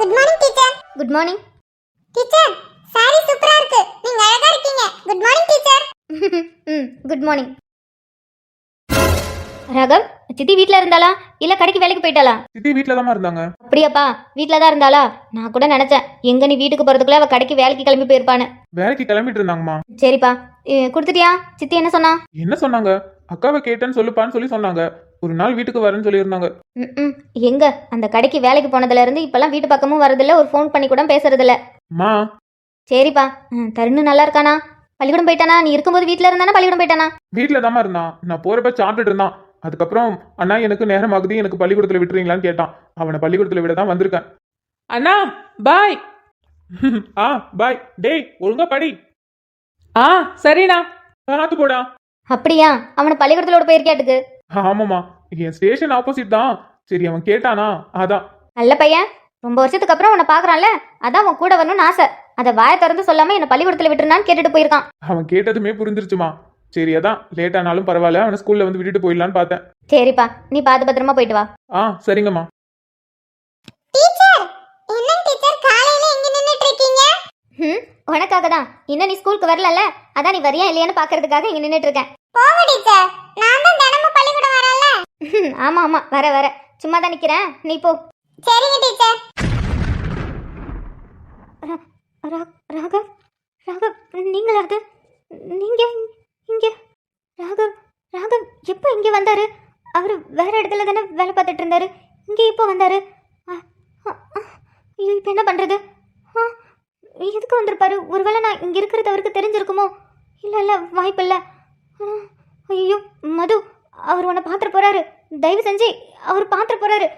Good morning teacher. Good morning teacher, sorry சூப்பரா இருக்கு. நீங்க அழகா இருக்கீங்க. Good morning teacher. Good morning. Raghav, சித்தி வீட்ல இருந்தாளா இல்ல கடைக்கு வேலைக்கு போயிட்டாளா? சித்தி வீட்ல தான் இருந்தாங்க. அப்படியாப்பா, வீட்ல தான் இருந்தாளா? நான் கூட நினைச்சேன் எங்க நீ வீட்டுக்கு போறதுக்குள்ள அவ கடைக்கு வேலைக்கு கிளம்பி போயிருப்பான்னு. வேலைக்கு கிளம்பிட்டு இருந்தாங்கம்மா. சரிப்பா, கொடுத்துட்டியா? சித்தி என்ன சொன்னா? என்ன சொன்னாங்க? அக்காவை கேட்டேன்னு சொல்லுப்பான்னு சொன்னாங்க. ஒரு நாள் வீட்டுக்கு வரேன்னு சொல்லியிருந்தாங்க. எங்க அந்த கடைக்கு வேலைக்கு போனதுல இருந்து இப்பெல்லாம் வீட்டு பக்கமும் வரதில்ல, ஒரு ஃபோன் பண்ணி கூட பேசுறதில்ல. அம்மா. சரிப்பா. தருண் நல்லா இருக்கானா? பள்ளிக்கூடம் போயிட்டானா? நீ இருக்கும்போது வீட்ல இருந்தானா பள்ளிக்கூடம் போயிட்டானா? வீட்ல தாமா இருந்தான். நான் போறப்ப சாப்பிட்டுட்டு இருந்தான். அதுக்கப்புறம் அண்ணா எனக்கு நேரம் ஆகுது, எனக்கு பள்ளிக்கூடத்துல விட்டுறீங்களான்னு கேட்டான். அவனை பள்ளிக்கூடத்துல விட தான் வந்திருக்கேன். அண்ணா பாய். பாய். டேய் ஒழுங்கா படி. சரிண்ணா. பார்த்து போடா. அப்படியா? அவனை பள்ளிக்கூடத்துல போயிருக்காட்டுக்கு. ஆமாம்மா, என் ஸ்டேஷன் ஆப்போசிட் தான். சரி அவன் கேட்டானா அதான். நல்ல பையன். ரொம்ப வருஷத்துக்கு அப்புறம் உன்னை பாக்குறான்ல, அதான் உன் கூட வரணும்னு ஆசை. அதை வாயை திறந்து சொல்லாம என்ன பள்ளிக்கூடத்துல விட்டுருனான்னு கேட்டுட்டு போயிருக்கான். அவன் கேட்டதுமே புரிஞ்சிருச்சுமா. சரி அதான் லேட் ஆனாலும் பரவாயில்ல, அவனை ஸ்கூல்ல வந்து விட்டுட்டு போயிடலான்னு பார்த்தேன். சரிப்பா, நீ பார்த்து பத்திரமா போயிட்டு வா. சரிங்கம்மா. டீச்சர், என்ன டீச்சர் காலையில எங்க நின்னுட்டு இருக்கீங்க? உனக்காக தான். இன்னும் நீ ஸ்கூலுக்கு வரலல்ல, அதான் நீ வரியா இல்லையான்னு பாக்குறதுக்காக இங்க நின்னுட்டு இருக்கேன். போங்க டீச்சர், நான் தான் தினமும் பள்ளிக்கூடம் வரேன்ல. ஆமா ஆமா, வர சும்மா தான் நிக்கிறேன், நீ போ. சரிங்க டீச்சர். ராகவ், ராகவ் நீங்களா? அது நீங்க இங்க? ராகவ், ராகவ் எப்போ இங்க வந்தாரு? அவர் வேற இடத்துல தானே வேலை பார்த்துட்டு இருந்தாரு, இங்க இப்போ வந்தாரு? ஐயோ, இப்போ என்ன பண்றது? எதுக்கு வந்திருப்பாரு? ஒருவேளை நான் இங்க இருக்கிறது அவருக்கு தெரிஞ்சிருக்குமோ? இல்ல வாய்ப்பு இல்ல. ஐயோ மது, அவர் உன்னை பாத்திர போறாரு. தயவு செஞ்சு அவர் பாத்திர போறாரு.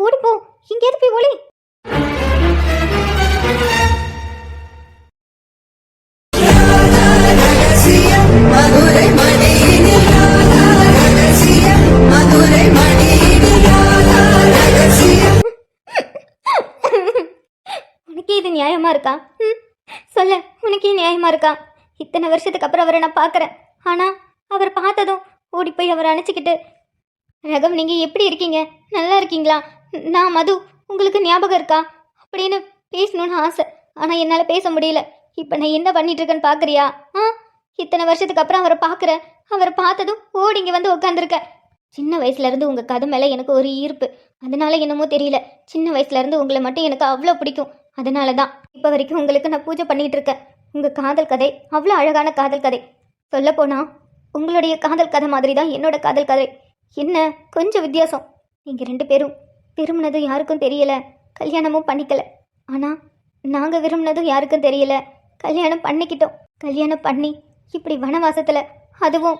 ஓடிப்போ, இங்கேருந்து போய் ஒளி. உனக்கே இது நியாயமா இருக்கா? சொல்ல, உனக்கே நியாயமா இருக்கா? இத்தனை வருஷத்துக்கு அப்புறம் அவரை நான் பார்க்குறேன். ஆனால் அவர் பார்த்ததும் ஓடி போய் அவரை அணைச்சிக்கிட்டு, ரகம் நீங்கள் எப்படி இருக்கீங்க, நல்லா இருக்கீங்களா, நான் மது, உங்களுக்கு ஞாபகம் இருக்கா அப்படின்னு பேசணும்னு ஆசை. ஆனால் என்னால் பேச முடியல. இப்போ நான் என்ன பண்ணிட்டு இருக்கேன்னு பார்க்குறியா? இத்தனை வருஷத்துக்கு அப்புறம் அவரை பார்க்குறேன். அவரை பார்த்ததும் ஓடி இங்கே வந்து உட்காந்துருக்க. சின்ன வயசுலேருந்து உங்கள் கதை மேலே எனக்கு ஒரு ஈர்ப்பு. அதனால என்னமோ தெரியல, சின்ன வயசுலேருந்து உங்களை மட்டும் எனக்கு அவ்வளோ பிடிக்கும். அதனால தான் இப்போ வரைக்கும் உங்களுக்கு நான் பூஜை பண்ணிகிட்டு இருக்கேன். உங்கள் காதல் கதை அவ்வளோ அழகான காதல் கதை. சொல்லப்போனால் உங்களுடைய காதல் கதை மாதிரி தான் என்னோட காதல் கதை. என்ன கொஞ்சம் வித்தியாசம். நீங்கள் 2 பேரும் விரும்பினதும் யாருக்கும் தெரியல, கல்யாணமும் பண்ணிக்கல. ஆனால் நாங்கள் விரும்பினதும் யாருக்கும் தெரியல, கல்யாணம் பண்ணிக்கிட்டோம். கல்யாணம் பண்ணி இப்படி வனவாசத்தில், அதுவும்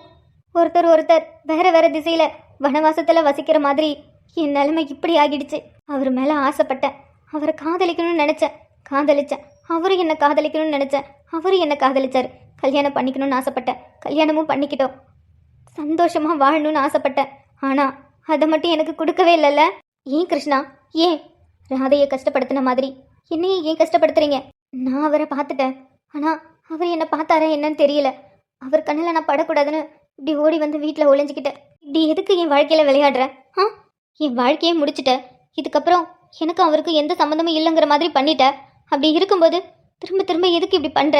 ஒருத்தர் வேற திசையில் வனவாசத்தில் வசிக்கிற மாதிரி என் நிலைமை இப்படி ஆகிடுச்சு. அவர் மேலே ஆசைப்பட்டேன், அவரை காதலிக்கணும்னு நினச்சேன், காதலிச்சேன். அவரும் என்னை காதலிக்கணும்னு நினச்சேன், அவரும் என்னை காதலிச்சார். கல்யாணம் பண்ணிக்கணும்னு ஆசைப்பட்டேன், கல்யாணமும் பண்ணிக்கிட்டோம். சந்தோஷமாக வாழணும்னு ஆசைப்பட்டேன். ஆனால் அதை மட்டும் எனக்கு கொடுக்கவே இல்லைல்ல. ஏன் கிருஷ்ணா, ஏன் ராதையை கஷ்டப்படுத்தின மாதிரி என்னையும் ஏன் கஷ்டப்படுத்துறீங்க? நான் அவரை பார்த்துட்டேன், ஆனால் அவர் என்னை பார்த்தாரா என்னன்னு தெரியல. அவர் கண்ணில் நான் படக்கூடாதுன்னு இப்படி ஓடி வந்து வீட்டில் ஒளிஞ்சிக்கிட்டேன். இப்படி எதுக்கு என் வாழ்க்கையில் விளையாடுற? என் வாழ்க்கையை முடிச்சுட்டேன். இதுக்கப்புறம் எனக்கும் அவருக்கும் எந்த சம்மந்தமும் இல்லைங்கிற மாதிரி பண்ணிட்டேன். அப்படி இருக்கும்போது திரும்ப எதுக்கு இப்படி பண்ணுற?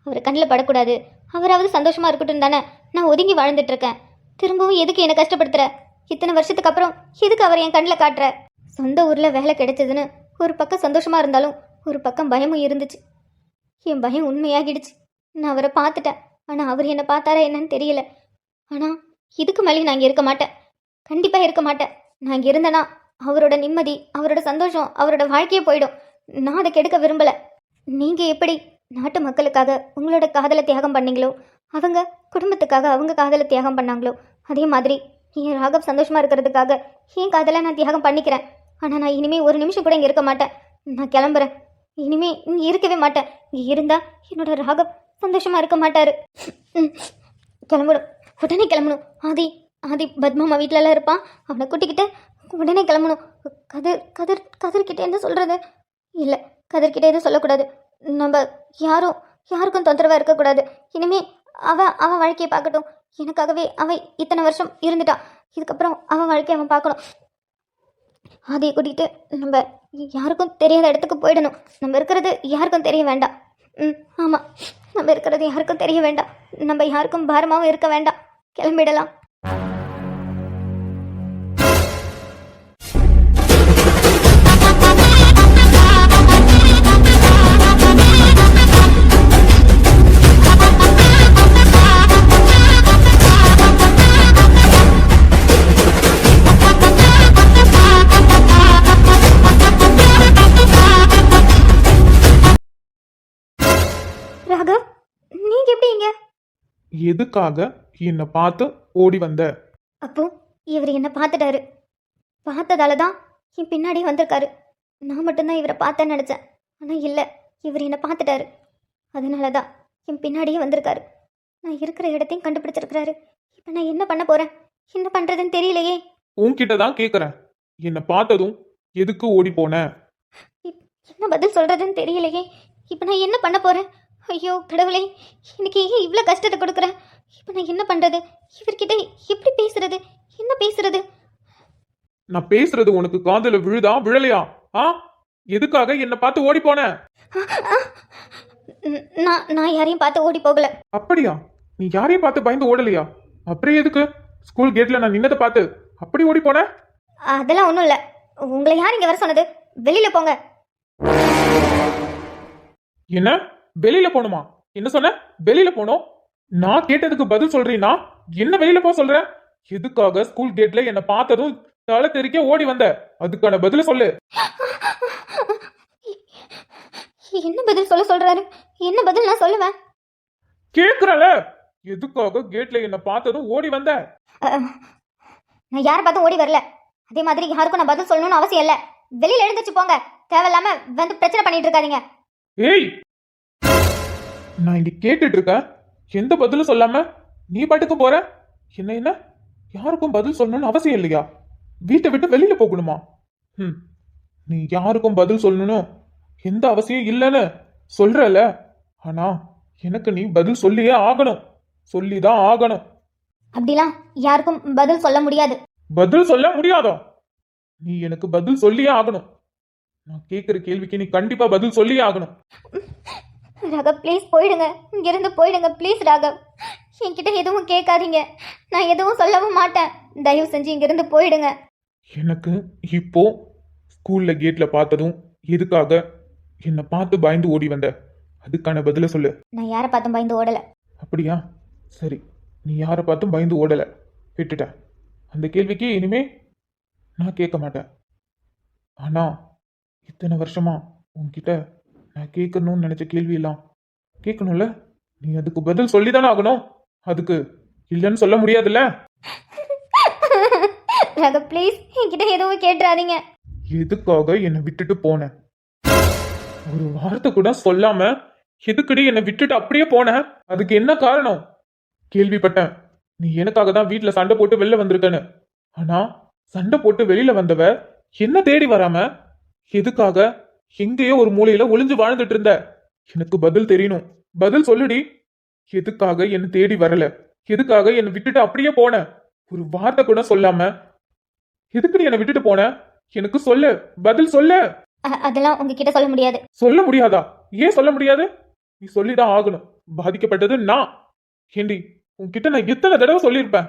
அவர் கண்ணில் படக்கூடாது, அவராவது சந்தோஷமாக இருக்கட்டும் தானே நான் ஒதுங்கி வாழ்ந்துட்டுருக்கேன். திரும்பவும் எதுக்கு என்னை கஷ்டப்படுத்துகிற? இத்தனை வருஷத்துக்கு அப்புறம் எதுக்கு அவர் என் கண்ணில் காட்டுற? சொந்த ஊரில் வேலை கிடைச்சதுன்னு ஒரு பக்கம் சந்தோஷமாக இருந்தாலும் ஒரு பக்கம் பயமும் இருந்துச்சு. என் பயம் உண்மையாகிடுச்சு. நான் அவரை பார்த்துட்டேன், ஆனால் அவர் என்னை பார்த்தாரா என்னன்னு தெரியல. ஆனால் இதுக்கு மேலே நான் இங்கே இருக்க மாட்டேன், கண்டிப்பாக இருக்க மாட்டேன். நான் இங்கே இருந்தேன்னா அவரோட நிம்மதி, அவரோட சந்தோஷம், அவரோட வாழ்க்கையே போயிடும். நான் அதை கெடுக்க விரும்பலை. நீங்கள் எப்படி நாட்டு மக்களுக்காக உங்களோட காதலை தியாகம் பண்ணீங்களோ, அவங்க குடும்பத்துக்காக அவங்க காதலை தியாகம் பண்ணாங்களோ, அதே மாதிரி என் ராகவ் சந்தோஷமாக இருக்கிறதுக்காக என் காதலை நான் தியாகம் பண்ணிக்கிறேன். ஆனால் நான் இனிமேல் ஒரு நிமிஷம் கூட இங்கே இருக்க மாட்டேன். நான் கிளம்புறேன். இனிமேல் இங்கே இருக்கவே மாட்டேன். இங்கே இருந்தால் என்னோட ராகவ் சந்தோஷமாக இருக்க மாட்டார். கிளம்பணும், உடனே கிளம்பணும். ஆதி பத்மாமா வீட்டிலலாம் இருப்பான், அவனை கூட்டிக்கிட்டு உடனே கிளம்பணும். கதிர்கிட்ட என்ன சொல்கிறது? இல்லை, கதிர்கிட்ட எதுவும் சொல்லக்கூடாது. நம்ம யாருக்கும் தொந்தரவாக இருக்கக்கூடாது. இனிமே அவன் வாழ்க்கையை பார்க்கட்டும். எனக்காகவே அவன் இத்தனை வருஷம் இருந்துட்டான். இதுக்கப்புறம் அவன் வாழ்க்கையை அவன் பார்க்கணும். அதை கூட்டிகிட்டு நம்ம யாருக்கும் தெரியாத இடத்துக்கு போயிடணும். நம்ம இருக்கிறது யாருக்கும் தெரிய வேண்டாம். ஆமாம், நம்ம இருக்கிறது யாருக்கும் தெரிய வேண்டாம். நம்ம யாருக்கும் பாரமாகவும் இருக்க வேண்டாம். கிளம்பிடலாம். ராகவ், நீங்க எப்படி இங்க? எதுக்காக என்னை பார்த்து ஓடி வந்த? அப்போ இவர் என்ன பார்த்துட்டாரு. பார்த்ததால தான் என் பின்னாடி வந்திருக்காரு. நான் மட்டும்தான் இவரை பார்த்தேன்னு நினச்சேன். ஆனால் இல்லை, இவர் என்னை பார்த்துட்டாரு. அதனால தான் என் பின்னாடியே வந்திருக்காரு. நான் இருக்கிற இடத்தையும் கண்டுபிடிச்சிருக்கிறாரு. இப்போ நான் என்ன பண்ண போகிறேன்? என்ன பண்ணுறதுன்னு தெரியலையே. உன்கிட்ட தான் கேட்குறேன். என்னை பார்த்ததும் எதுக்கு ஓடி போன? என்ன பதில் சொல்கிறதுன்னு தெரியலையே. இப்போ நான் என்ன பண்ண போகிறேன்? ஐயோ கடவுளே, எனக்கு ஏன் இவ்வளோ கஷ்டத்தை கொடுக்குறேன்? இப்போ நான் என்ன பண்ணுறது? இவர்கிட்ட எப்படி பேசுறது? என்ன பேசுறது? நான் பேசுறது உனக்கு காதுல விழுதா விழலையா? ஆ, எதுக்காக என்னை பார்த்து ஓடி போன? நான் யாரையும் பார்த்து ஓடி போகல. அப்படியா? நீ யாரையும் பார்த்து பயந்து ஓடலையா? அப்புறம் எதுக்கு ஸ்கூல் கேட்ல நான் நின்னதை பார்த்து அப்படி ஓடி போன? அதெல்லாம் ஒன்றும் இல்லை. உங்களை யார் இங்கே வர சொன்னது? வெளியில போங்க. என்ன வெளியில போகணுமா? என்ன சொன்ன? வெளியில போனோம்? நான் கேட்டதுக்கு பதில் சொல்றீனா? என்ன வெளியில போக சொல்ற? எதுக்காக ஸ்கூல் கேட்ல என்ன பார்த்ததும் தலை தெறிக்க ஓடி வந்த? அதுக்கான பதில சொல்லு. என்ன பதில் சொல்றாரு? என்ன பதில் நான் சொல்லுவேன்? கேக்குறல, எதுக்காக கேட்ல என்ன பார்த்ததும் ஓடி வந்த? நான் யாரை பார்த்தும் ஓடி வரல. அதே மாதிரி யாருக்கும் நான் பதில் சொல்லணும்னு அவசியம் இல்லை. வெளியில எழுந்துச்சு போங்க. தேவையில்லாம வந்து பிரச்சனை பண்ணிட்டு இருக்காதீங்க. ஏய், நான் இங்க கேட்டுட்டு இருக்கேன். எந்த பதிலும் சொல்லாம நீ பாட்டுக்கு போற? என்ன என்ன யாருக்கும் பதில் சொல்லணும்னு அவசியம் இல்லையா? வீட்டை விட்டு வெளியில போகணுமா? நீ யாருக்கும் பதில் சொல்லணும் எந்த அவசியம் இல்லைன்னு சொல்றல. ஆனா எனக்கு நீ பதில் சொல்லியே ஆகணும். சொல்லிதான் ஆகணும். அப்படிலாம் யாருக்கும் பதில் சொல்ல முடியாது. பதில் சொல்ல முடியாதா? நீ எனக்கு பதில் சொல்லியே ஆகணும். நான் கேட்கிற கேள்விக்கு நீ கண்டிப்பா பதில் சொல்லியே ஆகணும். ராகவ், ப்ளீஸ் போயிடுங்க. இங்கிருந்து போயிடுங்க ப்ளீஸ். ராகவ், என்கிட்ட எதுவும் கேட்காதீங்க. நான் எதுவும் சொல்லவும் மாட்டேன். தயவு செஞ்சு இங்கிருந்து போயிடுங்க. எனக்கு இப்போ ஸ்கூல்ல கேட்ல பார்த்ததும் எதுக்காக என்னை பார்த்து பயந்து ஓடி வந்த? அதுக்கான பதில சொல்லு. நான் யாரை பார்த்தும் பயந்து ஓடல. அப்படியா? சரி, நீ யாரை பார்த்தும் பயந்து ஓடல, விட்டுட்ட. அந்த கேள்விக்கு இனிமே நான் கேட்க மாட்டேன். ஆனா இத்தனை வருஷமா உன்கிட்ட நான் கேட்கணும்னு நினைச்ச கேள்வி எல்லாம் கேட்கணும்ல. நீ அதுக்கு பதில் சொல்லிதானே ஆகணும். அதுக்கு இல்லைன்னு சொல்ல முடியாதுல்ல. ராகவ், ப்ளீஸ் என்கிட்ட எதுவும் கேட்டுறாதீங்க. எதுக்காக என்னை விட்டுட்டு போன? ஒரு வார்த்தை கூட சொல்லாம எதுக்கடி என்னை விட்டுட்டு அப்படியே போன? அதுக்கு என்ன காரணம்? கேள்விப்பட்டேன் நீ எனக்காக தான் வீட்டுல சண்டை போட்டு வெளில வந்திருக்கன்னு. ஆனா சண்டை போட்டு வெளியில வந்தவ என்ன தேடி வராம எதுக்காக எங்கேயோ ஒரு மூலையில ஒளிஞ்சு வாழ்ந்துட்டு இருந்த? எனக்கு பதில் தெரியணும். பதில் சொல்லுடி. எதுக்காக என்ன தேடி வரல? எதுக்காக என்னை விட்டுட்டு அப்படியே போன? ஒரு வார்த்தை கூட சொல்லாம எதுக்குடி என்னை விட்டுட்டு போன? எனக்கு சொல்லு, பதில் சொல்லு. அதெல்லாம் உங்ககிட்ட சொல்ல முடியாது. சொல்ல முடியாதா? ஏன் சொல்ல முடியாது? நீ சொல்லிதான் ஆகணும். பாதிக்கப்பட்டது நான். ஏண்டி, உன்கிட்ட நான் எத்தனை தடவை சொல்லியிருப்பேன்.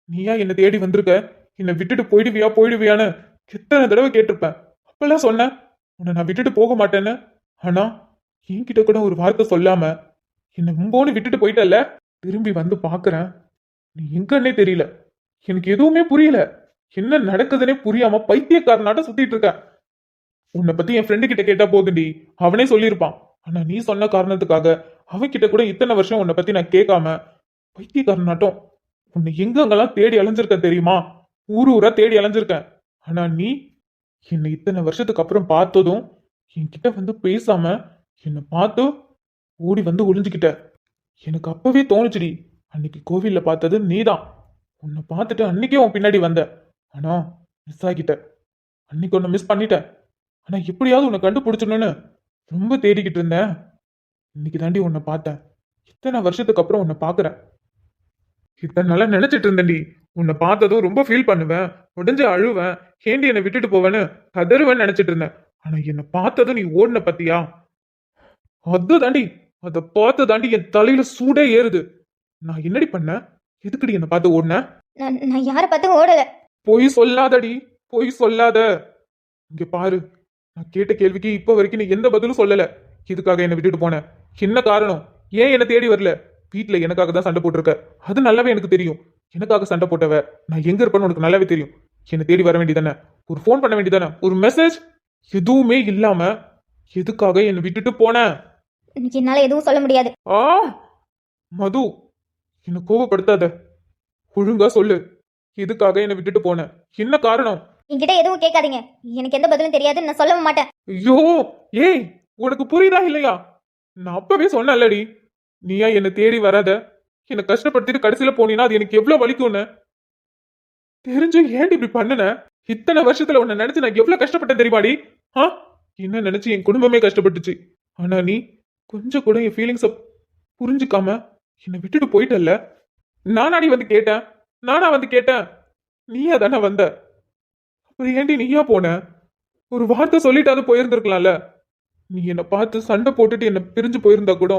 நீயா என்னை தேடி வந்திருக்க, என்னை விட்டுட்டு போயிடுவியான்னு எத்தனை தடவை கேட்டிருப்பேன். அப்பெல்லாம் சொன்னேன் உன்னை நான் விட்டுட்டு போக மாட்டேன்னு. ஆனா என்கிட்ட கூட ஒரு வார்த்தை சொல்லாம என்னை மும்போன்னு விட்டுட்டு போயிட்டல்ல. திரும்பி வந்து பாக்குறேன், நீ எங்கன்னே தெரியல. எனக்கு எதுவுமே புரியல. என்ன நடக்குதுன்னே புரியாம பைத்தியக்காரனாட்ட சுத்திட்டு இருக்க. உன்னை பத்தி என் ஃப்ரெண்டு கிட்ட கேட்டா போதுண்டி, அவனே சொல்லியிருப்பான். ஆனா நீ சொன்ன காரணத்துக்காக அவன்கிட்ட கூட இத்தனை வருஷம் உன்னை பத்தி நான் கேட்காம பைத்தியக்காரனாட்டம் உன்னை எங்கெங்கெல்லாம் தேடி அலைஞ்சிருக்க தெரியுமா? ஊரா தேடி அலைஞ்சிருக்கேன். ஆனா நீ என்னை இத்தனை வருஷத்துக்கு அப்புறம் பார்த்ததும் என்கிட்ட வந்து பேசாம என்னை பார்த்து ஓடி வந்து ஒளிஞ்சுக்கிட்ட. எனக்கு அப்பவே தோணுச்சுடி, அன்னைக்கு கோவில்ல பார்த்தது நீதான். உன்னை பார்த்துட்டு அன்னைக்கே உன் பின்னாடி வந்த. ஆனா மிஸ் ஆகிட்ட. அன்னைக்கு உன்னை மிஸ் பண்ணிட்ட. ஆனா எப்படியாவது உன்னை கண்டுபிடிச்சணும்னு ரொம்ப தேடிக்கிட்டு இருந்தேன். இன்னைக்கு தாண்டி உன்னை பார்த்தேன். இத்தனை வருஷத்துக்கு அப்புறம் உன்னை பார்க்குறேன். இத்தனை நாளா நினைச்சிட்டு இருந்தேன்டி, உன்னை பார்த்ததும் ரொம்ப ஃபீல் பண்ணுவேன், உடஞ்சு அழுவேன், ஏண்டி என்னை விட்டுட்டு போவேன்னு கதறுவேன்னு நினைச்சிட்டு இருந்தேன். ஆனா என்னை பார்த்ததும் நீ ஓடின பத்தியா, அது தாண்டி, அதை பார்த்து தாண்டி என் தலையில சூடே ஏறுது. நான் என்னடி பண்ணேன்? எதுக்குடி என்னை பார்த்து ஓடின? நான் யாரை பார்த்தும் ஓடலை. பொய் சொல்லாதடி, பொய் சொல்லாத. இங்க பாரு, நான் கேட்ட கேள்விக்கு இப்ப வரைக்கும் நீ எந்த பதிலும் சொல்லல. இதுக்காக என்னை விட்டுட்டு போன என்ன காரணம்? ஏன் என்ன தேடி வரல? வீட்டுல எனக்காக தான் சண்டை போட்டிருக்க, அது நல்லாவே எனக்கு தெரியும். எனக்காக சண்டை போட்டவ நான் எங்க இருப்பேன்னு உனக்கு நல்லாவே தெரியும். என்னை தேடி வர வேண்டியதானே, ஒரு ஃபோன் பண்ண வேண்டியதானே, ஒரு மெசேஜ் எதுவுமே இல்லாம எதுக்காக என்னை விட்டுட்டு போன? என்னால எதுவும் சொல்ல முடியாது. ஆ மது, என்னை கோபப்படுத்தாத, ஒழுங்கா சொல்லு, எதுக்காக என்னை விட்டுட்டு போன? என்ன காரணம்? என்கிட்ட எதுவும் கேட்காதீங்க, எனக்கு எந்த பதிலும் தெரியாதுன்னு நான் சொல்லவும் மாட்டேன். ஐயோ, ஏய் உனக்கு புரியுதா இல்லையா? நான் அப்பவே சொன்னல்லடி, நீயா என்னை தேடி வராத, என்னை கஷ்டப்படுத்திட்டு கடைசியில போனீன்னா அது எனக்கு எவ்வளவு வலிக்கும்னு தெரிஞ்சு ஏன்டி இப்படி பண்ணுன? இத்தனை வருஷத்துல உன்னை நினைச்சு நான் எவ்வளவு கஷ்டப்பட்டேன் தெரியுமாடி? ஆ, என்ன நினைச்சு என் குடும்பமே கஷ்டப்பட்டுச்சு. ஆனா நீ கொஞ்சம் கூட என் ஃபீலிங்ஸ புரிஞ்சுக்காம என்னை விட்டுட்டு போயிட்டல்ல. நானாடி வந்து கேட்டேன், நானா வந்து கேட்டேன், நீயா தானே வந்த. அப்புறம் ஏன்டி நீயா போன? ஒரு வார்த்தை சொல்லிட்டாவது போயிருந்திருக்கலாம்ல. நீ என்னை பார்த்து சண்டை போட்டுட்டு என்னை பிரிஞ்சு போயிருந்தா கூட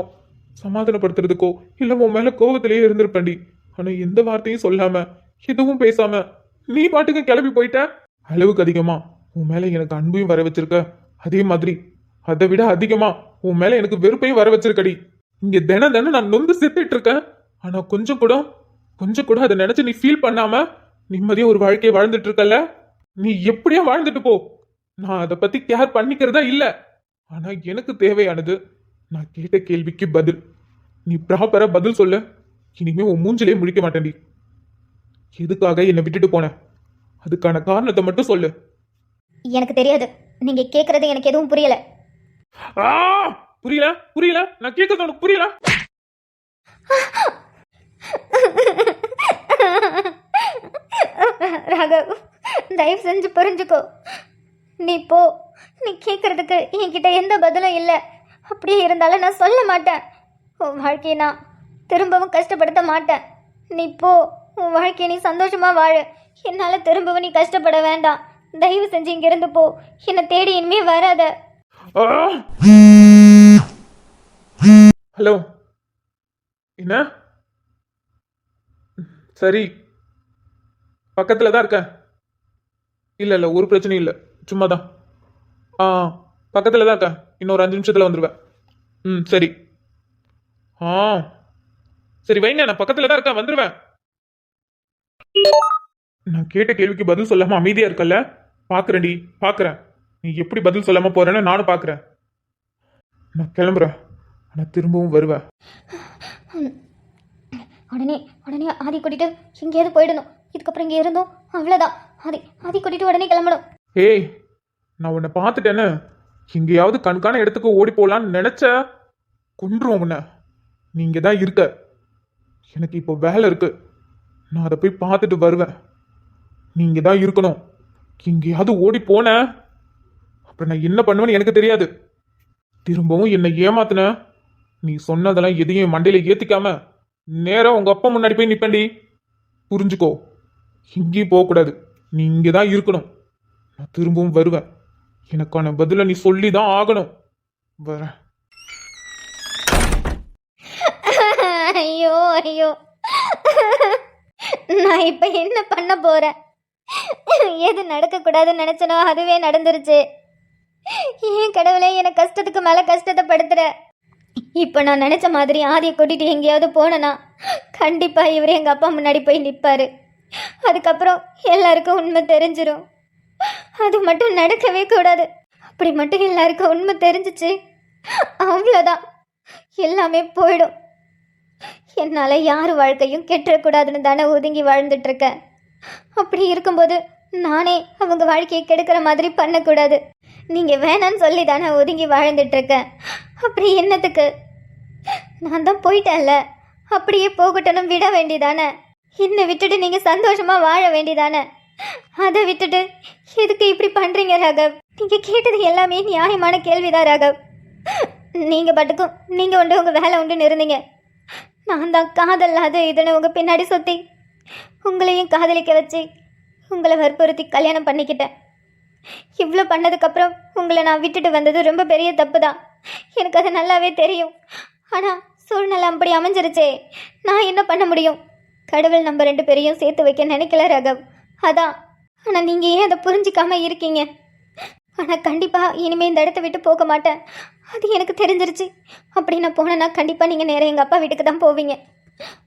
சமாதானப்படுத்துறதுக்கோ இல்ல உன் மேல கோவத்திலேயே இருந்திருப்பேன்டி. ஆனா எந்த வார்த்தையும் சொல்லாம எதுவும் பேசாம நீ பாட்டுக்கு கிளம்பி போயிட்ட. அளவுக்கு அதிகமா உன் மேல எனக்கு அன்பையும் வர வச்சிருக்க, அதே மாதிரி அதை விட அதிகமா உன் மேல எனக்கு வெறுப்பையும் வர வச்சிருக்கடி. இங்க தினம் தினம் நான் நொந்து செத்துட்டு இருக்கேன். ஆனா கொஞ்சம் கூட அதை நினைச்சு நீ ஃபீல் பண்ணாம நிம்மதியா ஒரு வாழ்க்கையை வாழ்ந்துட்டு இருக்கல. நீ எப்படியா வாழ்ந்துட்டு போ, நான் அதை பத்தி கேர் பண்ணிக்கிறதா இல்ல. ஆனா எனக்கு தேவையானது நான் கேட்ட கேள்விக்கு பதில். நீ ப்ராப்பரா பதில் சொல்ல, இனிமே உன் மூஞ்சிலே முழிக்க மாட்டேன்டி. எதுக்காக என்னை விட்டுட்டு போன? அதுக்கான காரணத்தை மட்டும் சொல்லு. எனக்கு தெரியாது, நீங்க கேக்குறது எனக்கு எதுவும் புரியல. ஆ, புரியல புரியல, நான் கேட்கறது உனக்கு புரியல. ராகவ், தயவு செஞ்சு புரிஞ்சுக்கோ. நீ போ, நீ கேட்கறதுக்கு என்கிட்ட எந்த பதிலும் இல்லை. அப்படியே இருந்தாலும் நான் சொல்ல மாட்டேன். உன் வாழ்க்கையை நான் திரும்பவும் கஷ்டப்படுத்த மாட்டேன். நீ போ, உன் வாழ்க்கையை நீ சந்தோஷமா வாழு. என்னால் திரும்பவும் நீ கஷ்டப்பட வேண்டாம். தயவு செஞ்சு இங்கிருந்து போ, என்னை தேடி இனிமே வராத. ஹலோ, என்ன? சரி, பக்கத்துல தான் இருக்கேன். இல்ல ஒரு பிரச்சனையும் இல்லை, சும்மாதான். ஆ, பக்கத்துல தான் இருக்கேன், இன்னொரு 5 நிமிஷத்துல வந்துடுவேன். ம் சரி. ஆ சரி வைங்க, நான் பக்கத்துல தான் இருக்கேன், வந்துடுவேன். நான் கேட்ட கேள்விக்கு பதில் சொல்லாம அமைதியா இருக்கல்ல, பாக்குறேன்டி பாக்குறேன். நீ எப்படி பதில் சொல்லாம போறேன்னு நானும் பாக்குறேன். நான் கிளம்புறேன், ஆனா திரும்பவும் வருவேன். உடனே உடனே ஆதி கூட்டிட்டு எங்கேயாவது போயிடணும். இதுக்கப்புறம் இங்கே இருந்தோம் அவ்வளோதான். ஆதி கூட்டிட்டு உடனே கிளம்பணும். ஏய், நான் உன்னை பார்த்துட்டேன்னு எங்கேயாவது கண்காண இடத்துக்கு ஓடி போலான்னு நினைச்ச கொன்றுவோம் உன்னை. நீங்க தான் இருக்க, எனக்கு இப்போ வேலை இருக்கு, நான் அதை போய் பார்த்துட்டு வருவேன். நீங்க தான் இருக்கணும். எங்கேயாவது ஓடி போன அப்புறம் நான் என்ன பண்ணுவேன்னு எனக்கு தெரியாது. திரும்பவும் என்னை ஏமாத்தின, நீ சொன்னதெல்லாம் எதையும் என் மண்டையில ஏத்திக்காம நேரா உங்க அப்பா முன்னாடி போய் நிப்பேன்டி. புரிஞ்சுக்கோ, எங்கேயும் போகக்கூடாது, நீ இங்கே தான் இருக்கணும். நான் திரும்பவும் வருவேன், எனக்கான பதில நீ சொல்லி தான் ஆகணும். வரேன். ஐயோ ஐயோ, நான் இப்போ என்ன பண்ண போறேன்? எது நடக்கக்கூடாதுன்னு நினைச்சனோ அதுவே நடந்துருச்சு. ஏன் கடவுளே, என்னை கஷ்டத்துக்கு மேலே கஷ்டத்தை படுத்துற. இப்போ நான் நினச்ச மாதிரி ஆதியை கூட்டிகிட்டு எங்கேயாவது போனேன்னா கண்டிப்பாக இவர் எங்கள் அப்பா முன்னாடி போய் நிற்பார். அதுக்கப்புறம் எல்லாருக்கும் உண்மை தெரிஞ்சிடும். அது மட்டும் நடக்கவே கூடாது. அப்படி மட்டும் எல்லாருக்கும் உண்மை தெரிஞ்சிச்சு, அவ்வளோதான், எல்லாமே போயிடும். என்னால் யார் வாழ்க்கையும் கெட்டுறக்கூடாதுன்னு தானே ஒதுங்கி வாழ்ந்துட்டுருக்கேன். அப்படி இருக்கும்போது நானே அவங்க வாழ்க்கையை கெடுக்கிற மாதிரி பண்ணக்கூடாது. நீங்கள் வேணான்னு சொல்லி தானே ஒதுங்கி வாழ்ந்துட்டுருக்கேன். அப்படி என்னத்துக்கு? நான் தான் போயிட்டேன்ல, அப்படியே போகட்டணும், விட வேண்டிதானே. என்னை விட்டுட்டு நீங்கள் சந்தோஷமாக வாழ வேண்டிதானே. அதை விட்டுட்டு எதுக்கு இப்படி பண்ணுறீங்க ராகவ்? நீங்கள் கேட்டது எல்லாமே நியாயமான கேள்விதான் ராகவ். நீங்கள் பாட்டுக்கும் நீங்கள் உண்டு உங்கள் வேலை உண்டுன்னு இருந்தீங்க. நான் தான் காதல் அது இதுன்னு உங்கள் பின்னாடி சுற்றி உங்களையும் காதலிக்க வச்சு உங்களை வற்புறுத்தி கல்யாணம் பண்ணிக்கிட்டேன். இவ்வளோ பண்ணதுக்கப்புறம் உங்களை நான் விட்டுட்டு வந்தது ரொம்ப பெரிய தப்பு தான். எனக்கு அது நல்லாவே தெரியும். ஆனால் சூழ்நிலை அப்படி அமைஞ்சிருச்சே, நான் என்ன பண்ண முடியும்? கடவுள் நம்ம 2 பேரையும் சேர்த்து வைக்க நினைக்கல ரகவ், அதான். ஆனால் நீங்கள் ஏன் அதை புரிஞ்சிக்காம இருக்கீங்க? ஆனால் கண்டிப்பாக இனிமேல் இந்த இடத்த விட்டு போக மாட்டேன், அது எனக்கு தெரிஞ்சிருச்சு. அப்படி நான் போனேன்னா கண்டிப்பாக நீங்கள் நேராக எங்கள் அப்பா வீட்டுக்கு தான் போவீங்க.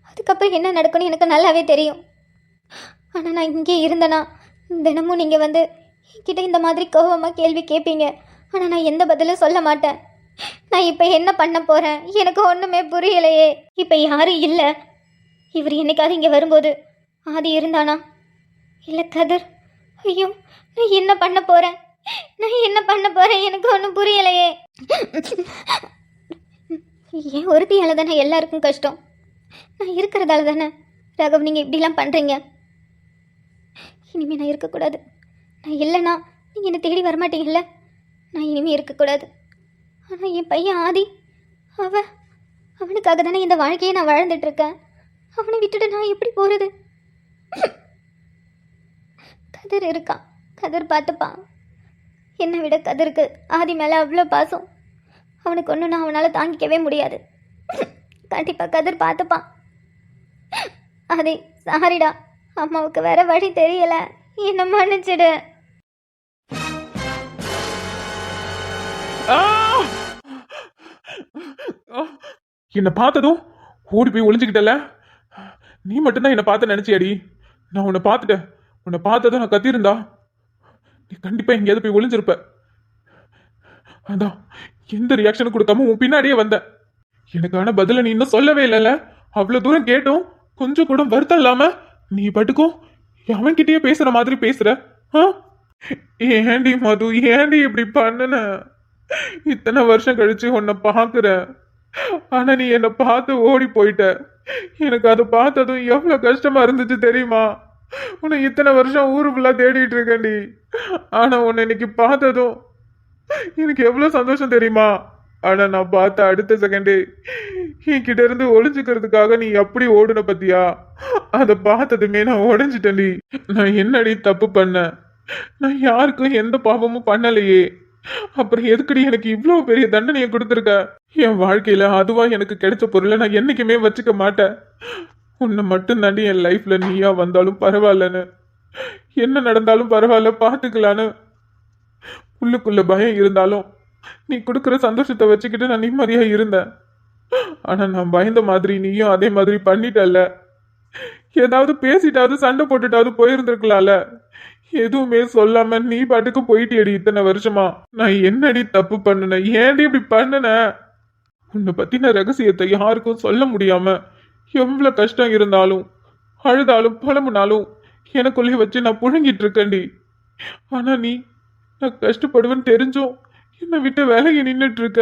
அதுக்கப்புறம் என்ன நடக்கும்னு எனக்கு நல்லாவே தெரியும். ஆனால் நான் இங்கே இருந்தேன்னா தினமும் நீங்கள் வந்து என்கிட்ட இந்த மாதிரி கோபமாக கேள்வி கேட்பீங்க. ஆனால் நான் எந்த பதிலும் சொல்ல மாட்டேன். நான் இப்போ என்ன பண்ண போகிறேன் எனக்கு ஒன்றுமே புரியலையே. இப்போ யாரும் இல்லை. இவர் என்னைக்காவது இங்கே வரும்போது ஆதி இருந்தானா? இல்லை கதிர். ஐயோ, நான் என்ன பண்ண போகிறேன்? எனக்கு ஒன்றும் புரியலையே. ஏன் ஒருத்தியால் தானே எல்லாருக்கும் கஷ்டம். நான் இருக்கிறதால தானே ரகவ் நீங்கள் இப்படிலாம் பண்ணுறீங்க. இனிமேல் நான் இருக்கக்கூடாது. நான் இல்லைன்னா நீங்கள் என்னை தேடி வரமாட்டீங்கல்ல. நான் இனிமேல் இருக்கக்கூடாது. ஆனால் என் பையன் ஆதி, அவனுக்காக தானே இந்த வாழ்க்கையை நான் வாழ்ந்துட்டுருக்கேன். அவனை விட்டுட்டு நான் எப்படி போகிறது? கதிர் இருக்கான், கதிர் பார்த்துப்பான். என்னை விட கதிருக்கு ஆதி மேலே அவ்வளோ பாசம். அவனுக்கு ஒன்றுனா அவனால் தாங்கிக்கவே முடியாது. கண்டிப்பாக கதிர் பார்த்துப்பான். ஆதி சாரிடா, அம்மாவுக்கு வேற வழி தெரியல, என்ன மன்னிச்சிடு. என்ன பார்த்ததும் ஓடி போய் ஒளிஞ்சுக்கிட்டல. நீ மட்டும்தான் என்ன பார்த்து நினைச்சியாடி? நான் உன்னை பார்த்துட்டேன். உன்னை பார்த்ததும் நான் கத்திருந்தா நீ கண்டிப்பா எங்கேயாவது போய் ஒளிஞ்சிருப்ப. அதான் எந்த ரியாக்ஷனும் கொடுக்காம உன் பின்னாடியே வந்த. எனக்கான பதில நீ இன்னும் சொல்லவே இல்லைல்ல. அவ்வளவு தூரம் கேட்டும் கொஞ்சம் கூட வருத்தம் இல்லாம நீ பட்டுக்கும் அவன்கிட்டயே பேசுற மாதிரி பேசுற. ஏண்டி மது, ஏண்டி இப்படி பண்ணுன? இத்தனை வருஷம் கழிச்சு உன்னை பாக்குற, ஆனா நீ என்னை பார்த்து ஓடி போயிட்ட. எனக்கு அதை பார்த்ததும் எவ்வளவு கஷ்டமா இருந்துச்சு தெரியுமா? உன்னை இத்தனை வருஷம் ஊரு ஃபுல்லா தேடிட்டு இருக்கேன்டி. ஆனா உன்னை இன்னைக்கு பார்த்ததும் எனக்கு எவ்வளவு சந்தோஷம் தெரியுமா? ஆனா நான் பார்த்த அடுத்த செகண்டே என்கிட்ட இருந்து ஒளிஞ்சுக்கிறதுக்காக நீ எப்படி ஓடுன பத்தியா? அதை பார்த்ததுமே நான் உடைஞ்சிட்டேன்டி. நான் என்னடி தப்பு பண்ண? நான் யாருக்கும் எந்த பாவமும் பண்ணலையே. அப்புறம் எதுக்கடி எனக்கு இவ்வளவு பெரிய தண்டனையை கொடுத்துருக்க? என் வாழ்க்கையில அதுவா எனக்கு கிடைச்ச பொருளை நான் என்னைக்குமே வச்சுக்க மாட்டேன். உன்னை மட்டும் தாண்டி என் லைஃப்ல நீயா வந்தாலும் பரவாயில்லன்னு, என்ன நடந்தாலும் பரவாயில்ல பார்த்துக்கலான்னு உள்ளுக்குள்ள பயம் இருந்தாலும் நீ கொடுக்குற சந்தோஷத்தை வச்சுக்கிட்டு நான் நிம்மதியா இருந்தேன். ஆனா நான் பயந்த மாதிரி நீயும் அதே மாதிரி பண்ணிட்டல்ல. ஏதாவது பேசிட்டாவது சண்டை போட்டுட்டாவது போயிருந்திருக்கலாம்ல. எதுவுமே சொல்லாம நீ பாட்டுக்கு போயிட்டியடி இத்தனை வருஷமா. நான் என்னடி தப்பு பண்ணுன? ஏன்டி இப்படி பண்ணுன? உன்னை பத்தின ரகசியத்தை யாருக்கும் சொல்ல முடியாம எவ்வளவு கஷ்டம் இருந்தாலும் அழுதாலும் புலம்புனாலும் எனக்குள்ளே வச்சு நான் புழுங்கிட்டு இருக்கேன்டி. ஆனா நீ நான் கஷ்டப்படுவேன்னு தெரிஞ்சும் என்னை விட்டு விலகி நின்றுட்டு இருக்க.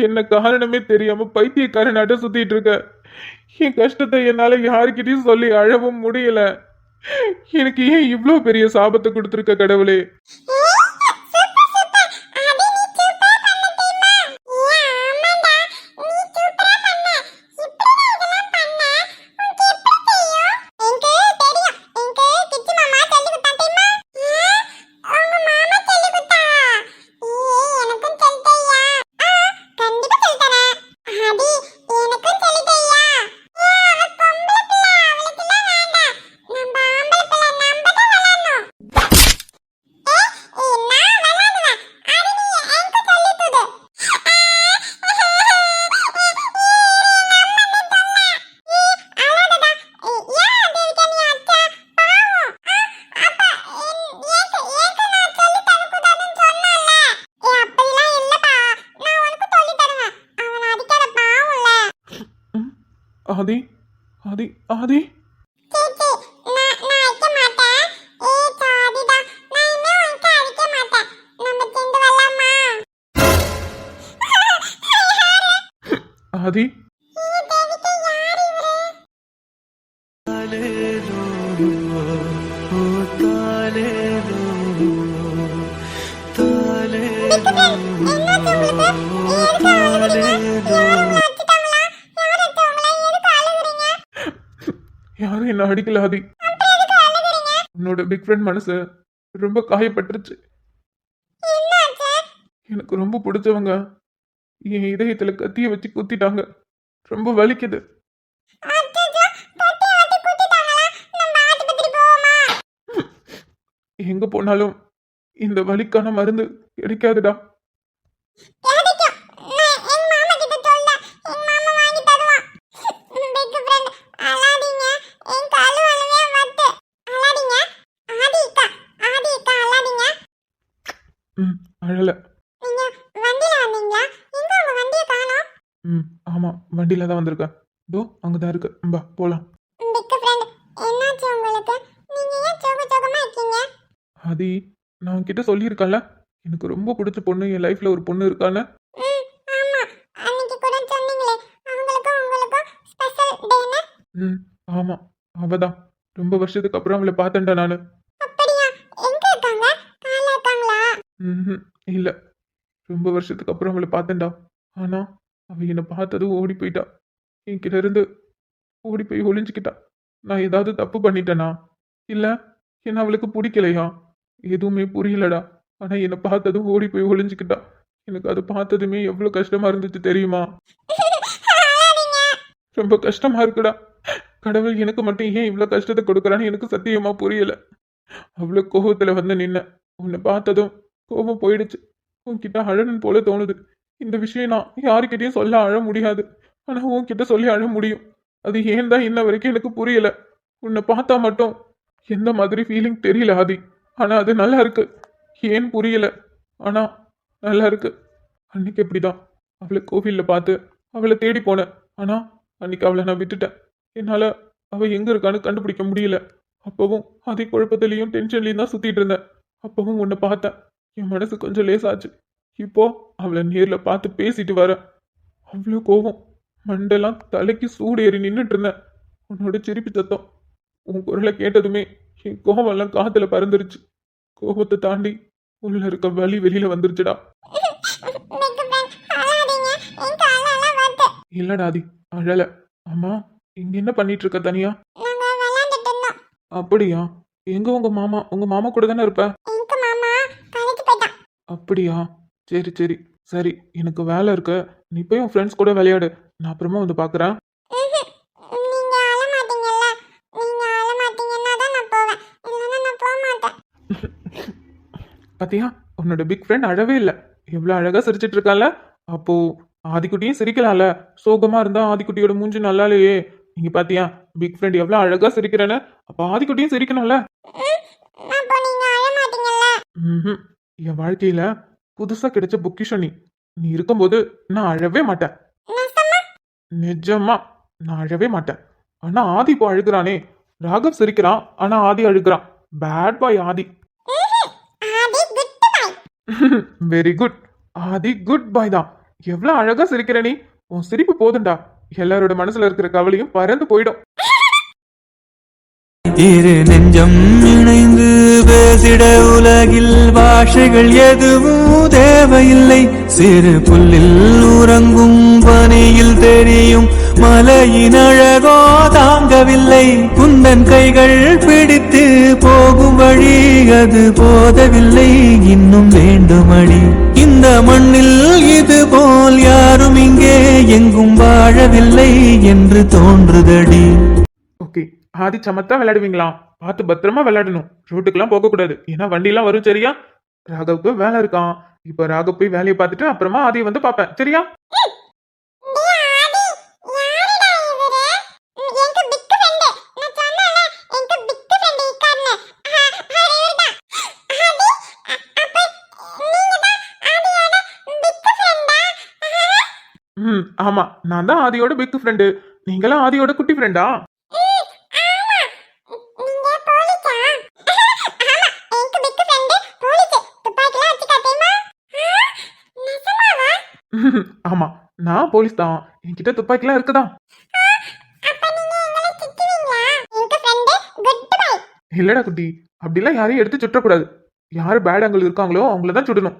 என்ன காரணமே தெரியாம பைத்தியக்காரனாட்ட சுத்திட்டு இருக்க. என் கஷ்டத்தை என்னால யாருக்கிட்டையும் சொல்லி அழவும் முடியல. எனக்கு ஏன் இவ்வளவு பெரிய சாபத்தை கொடுத்துருக்க கடவுளே? ஆதி ஆதி ஆதி ஆதி அடிக்கல ஆதி. உன்னோட பிக் ஃப்ரெண்ட் மனசு ரொம்ப காயப்பட்டுருச்சு. எனக்கு ரொம்ப பிடிச்சவங்க என் இதயத்துல கத்திய வச்சு குத்திட்டாங்க. ரொம்ப வலிக்குது. எங்க போனாலும் இந்த வலிக்கான மருந்து கிடைக்காதுடா. ம் அழல. ம் ஆமா, வண்டியில தான் வந்திருக்கேன். இதோ அங்கதான் இருக்கு. பா போலாம். ஆதி, நான் உன்கிட்ட சொல்லியிருக்கேன்ல, எனக்கு ரொம்ப பிடிச்ச பொண்ணு என் லைஃப்ல ஒரு பொண்ணு இருக்கான்னு. ம் ஆமா, அவதான். ரொம்ப வருஷத்துக்கு அப்புறம் அவளை பார்த்தேன்டா நானு. ம் இல்ல, ரொம்ப வருஷத்துக்கு அப்புறம் அவளை பார்த்தேன்டா. ஆனா அவ என்னை பார்த்ததும் ஓடி போயிட்டா. என்கிட்ட இருந்து ஓடி போய் ஒளிஞ்சுக்கிட்டா. நான் ஏதாவது தப்பு பண்ணிட்டேனா? இல்ல என்ன அவளுக்கு பிடிக்கலையா? எதுவுமே புரியலடா. ஆனா என்னை பார்த்ததும் ஓடி போய் ஒளிஞ்சுக்கிட்டா. எனக்கு அது பார்த்ததுமே எவ்வளவு கஷ்டமா இருந்துச்சு தெரியுமா? ரொம்ப கஷ்டமா இருக்குடா. கடவுள் எனக்கு மட்டும் ஏன் இவ்வளவு கஷ்டத்தை கொடுக்குறான்னு எனக்கு சத்தியமா புரியல. அவ்வளவு கோபத்துல வந்து நின்ன. உன்னை பார்த்ததும் கோபம் போயிடுச்சு. உன்கிட்ட அழணும் போல தோணுது. இந்த விஷயம் நான் யாருக்கிட்டையும் சொல்ல அழ முடியாது. ஆனா உன்கிட்ட சொல்லி அழ முடியும். அது ஏன் தான் இன்ன வரைக்கும் எனக்கு புரியல. உன்னை பார்த்தா மட்டும் எந்த மாதிரி ஃபீலிங் தெரியல ஆதி. ஆனா அது நல்லா இருக்கு. ஏன் புரியல, ஆனா நல்லா இருக்கு. அன்னைக்கு எப்படிதான் அவளை கோவில்ல பார்த்து அவளை தேடி போனேன். ஆனா அன்னைக்கு அவளை நான் விட்டுட்டேன். என்னால அவ எங்க இருக்கான்னு கண்டுபிடிக்க முடியல. அப்பவும் அதே குழப்பத்திலையும் டென்ஷன்லையும் தான் சுத்திட்டு இருந்தேன். அப்பவும் உன்னை பார்த்தேன். என் மனசு கொஞ்சம் லேசாச்சு. இப்போ அவளை நேர்ல பார்த்து பேசிட்டு வரேன். அவ்வளோ கோவம், மண்டெல்லாம் தலைக்கு சூடு ஏறி நின்றுட்டு இருந்தேன். உன்னோட சிரிப்பு சத்தம், உன் குரலை கேட்டதுமே என் கோவம் எல்லாம் காத்துல பறந்துருச்சு. கோபத்தை தாண்டி உள்ள இருக்க வலி வெளியில வந்துருச்சுடா. இல்லடாதி, அழல. அம்மா, இங்க என்ன பண்ணிட்டு இருக்க தனியா? அப்படியா? எங்க உங்க மாமா கூட தானே இருப்ப? அப்படியா? சரி சரி சரி, எனக்கு வேலை இருக்கு. நீ போய் உன் ஃப்ரெண்ட்ஸ் கூட விளையாடு. நான் அப்புறமா வந்து பாக்குறேன். பாத்தியா, உன்னோட பிக் ஃப்ரெண்ட் அழவே இல்லை. எவ்வளவு அழகா சிரிச்சிட்டு இருக்கால. அப்போ ஆதிக்குட்டியும் சிரிக்கலாம்ல. சோகமா இருந்தா ஆதிக்குட்டியோட மூஞ்சி நல்லா இல்லையே. நீங்க பாத்தியா, பிக் ஃப்ரெண்ட் எவ்வளவு அழகா சிரிக்கிறேன்னு. அப்ப ஆதிக்குட்டியும் சிரிக்கணும்ல. ம்ஹும். என் வாழ்க்கையில புதுசா கிடைச்ச பொக்கிஷம் நீ. நீ இருக்கும்போது நான் அழவே மாட்டேன். நிஜமா நான் அழவே மாட்டேன். ஆனா ஆதி இப்போ அழுகுறானே. ராகவ் சிரிக்கிறான், ஆனா ஆதி அழுகுறான். Bad boy Aadi. Very good. Aadi good boy தான். எவ்வளவு அழகா சிரிக்கிற நீ. உன் சிரிப்பு போதுண்டா. எல்லாரோட மனசுல இருக்கிற கவலையும் பறந்து போயிடும். இரு நெஞ்சம் இணைந்து பேசிட உலகில் பாஷைகள் எதுவும் தேவையில்லை. சிறு புல்லில் உறங்கும் பனியில் தெரியும் மலையின் அழகோ தாங்கவில்லை. குந்தன் கைகள் பிடித்து போகும் வழி அது போதவில்லை. இன்னும் வேண்டுமடி. இந்த மண்ணில் இது போல் யாரும் இங்கே எங்கும் வாழவில்லை என்று தோன்றுதடி. ஓகே, ஆதி சமத்தா விளையாடுவீங்களா? பார்த்து பத்திரமா விளையாடணும். ரோட்டுக்கெல்லாம் போக கூடாது. ஏன்னா வண்டிலாம் வரும். சரியா? ராகவுக்கு வேலை இருக்கான். இப்ப ராகவ் போய் வேலையை பார்த்துட்டு அப்புறமா ஆதியை வந்து பார்ப்பேன். சரியா? ம் ஆமா, நான் தான் ஆதியோட பிக் ஃப்ரெண்டு. நீங்களாம் ஆதியோட குட்டி ஃப்ரெண்டா? ஆமா, நான் போலீஸ் தான். என்கிட்ட துப்பாக்கிலாம் இருக்குதா? இல்லடா குட்டி, அப்படிலாம் யாரையும் எடுத்து சுற்றக்கூடாது. யாரு பேட் ஆங்கிள் இருக்காங்களோ அவங்கள தான் சுடணும்.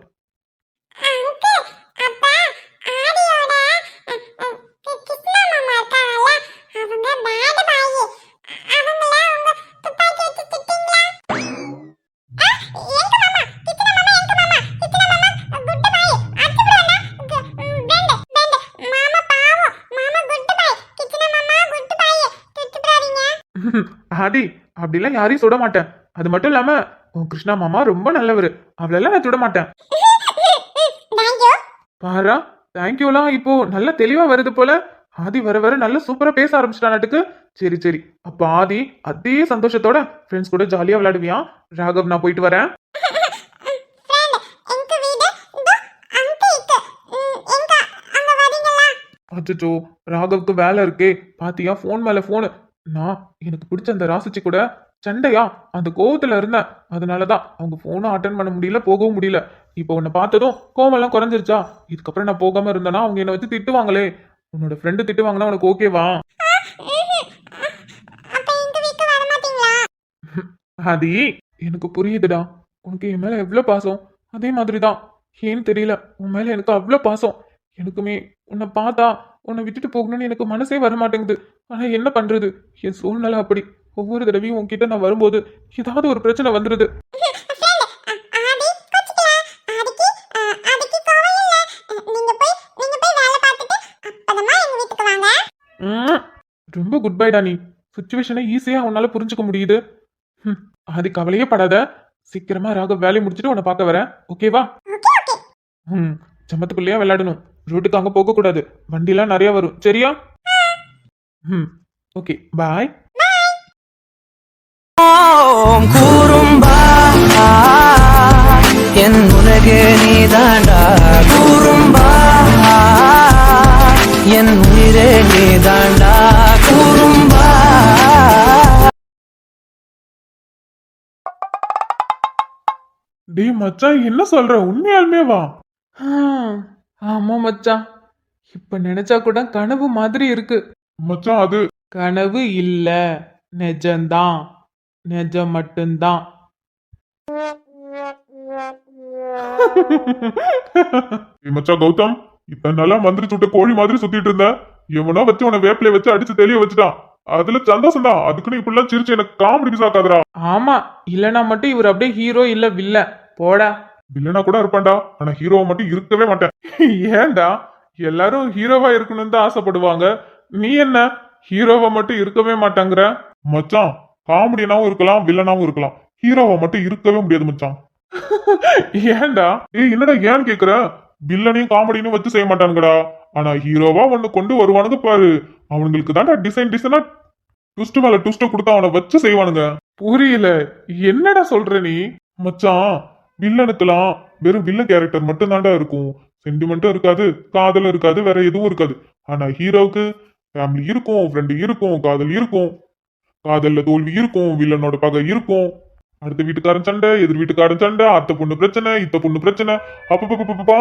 ஆதி அப்படிலாம் யாரையும் சுட மாட்டேன். அது மட்டும் இல்லாம உன் கிருஷ்ணா மாமா ரொம்ப நல்லவர். அவளெல்லாம் நான் சுட மாட்டேன். தேங்க்யூ. பாரா, தேங்க்யூலாம் இப்போ நல்ல தெளிவா வருது போல. ஆதி வர வர நல்ல சூப்பரா பேச ஆரம்பிச்சிட்டானாட்டுக்கு. சரி சரி, அப்ப ஆதி அதே சந்தோஷத்தோட ஃப்ரெண்ட்ஸ் கூட ஜாலியா விளையாடுவியா? ராகவ், நான் போயிட்டு வரேன். அச்சோ, ராகவுக்கு வேலை இருக்கே. பாத்தியா, போன் மேல போனு. நான் எனக்கு பிடிச்ச அந்த ராசிச்சி கூட சண்டையா அந்த கோவத்துல இருந்தேன். அதனாலதான் அவங்க போனும் அட்டன் பண்ண முடியல, போகவும் முடியல. இப்போ உன்னை பார்த்ததும் கோவமெல்லாம் குறைஞ்சிருச்சா? இதுக்கப்புறம் நான் போகாம இருந்தேன்னா அவங்க என்னை வச்சு திட்டுவாங்களே. உன்னோட ஃப்ரெண்டு திட்டுவாங்கன்னா உனக்கு ஓகேவா? ஆதி, எனக்கு புரியுதுடா. உனக்கு என் மேல எவ்வளவு பாசம். அதே மாதிரிதான் ஏன்னு தெரியல, உன் மேல எனக்கு அவ்வளவு பாசம். எனக்குமே உன்னை பார்த்தா உன்னை விட்டுட்டு போகணும்னு எனக்கு மனசே வர மாட்டேங்குது. ஆனா என்ன பண்றது, என் சூழ்நிலை அப்படி. ஒவ்வொரு தடவையும் உன்கிட்ட நான் வரும்போது ஏதாவது ஒரு பிரச்சனை வந்துருது. ரொம்ப குட் பைடா நீ. சுச்சுவேஷனை ஈஸியா உன்னால புரிஞ்சுக்க முடியுது. அது கவலையே படாத. சீக்கிரமா ராகவ் வேலையை முடிச்சுட்டு உன்னை பார்க்க வரேன். ஓகேவா? சமத்துக்குள்ளேயே விளையாடணும். ரோட்டுக்கு அங்க போக கூடாது. வண்டிலாம் நிறைய வரும். சரியா? ஓகே, பாய். கூறும்பா என் உலகே நீதாண்டா. கூறும்பா என் உயிரே நீதாண்டா. கூறும்பா. டேய் மச்சான், என்ன சொல்ற? உண்மையாலுமே வா. ஆமா மச்சான், இப்ப நினைச்சா கூட கனவு மாதிரி இருக்கு மச்சான். அது கனவு இல்ல, நிஜம்தான். நிஜம் மட்டும்தான். மச்சான் கௌதம், இத்தனை நாளா மந்திரி சுட்ட கோழி மாதிரி சுத்திட்டு இருந்த. எவனோ வச்சு உன வேப்பிலைய வச்சு அடிச்சு தெளிய வச்சுட்டான். அதுல சந்தோஷம் தான். அதுக்குன்னு இப்படிலாம் சிரிச்சு எனக்கு காமெடி பீஸ் ஆக்காதரா. ஆமா, இல்லனா மட்டும் இவர் அப்படியே ஹீரோ இல்ல வில்ல. போடா. வில்லனா கூட இருப்பான்டா, ஆனா ஹீரோவா மட்டும் இருக்கவே மாட்டேன். ஏன்டா, எல்லாரும் ஹீரோவா இருக்கணும்னு தான் ஆசைப்படுவாங்க. நீ என்ன ஹீரோவா மட்டும் இருக்கவே மாட்டாங்கிற? மச்சான், காமெடியனாவும் இருக்கலாம், வில்லனாவும் இருக்கலாம். ஹீரோவா மட்டும் இருக்கவே முடியாது மச்சான். ஏன்டா? என்னடா ஏன்னு கேக்குற? வில்லனையும் காமெடியும் வச்சு செய்ய மாட்டானுங்கடா. ஆனா ஹீரோவா ஒண்ணு கொண்டு வருவானுங்க பாரு. அவனுங்களுக்கு தான்டா டிசைன் டிசைனா ட்விஸ்ட் மேல ட்விஸ்ட கொடுத்து அவனை வச்சு செய்வானுங்க. புரியல, என்னடா சொல்ற நீ? மச்சான், வில்லனுக்கெல்லாம் வெறும் வில்லன் கேரக்டர் மட்டும் தான்டா இருக்கும். சென்டிமெண்ட்டும் இருக்காது, காதலும் இருக்காது, வேற எதுவும் இருக்காது. ஆனா ஹீரோவுக்கு ஃபேமிலி இருக்கும், ஃப்ரெண்டு இருக்கும், காதல் இருக்கும். காதல்ல தோல்வி இருக்கும், வில்லனோட பகை இருக்கும். அடுத்த வீட்டுக்காரன் சண்டை, எதிர் வீட்டுக்காரன் சண்டை, அத்தை பொண்ணு பிரச்சனை, இத்த பொண்ணு பிரச்சனை. அப்பப்பா,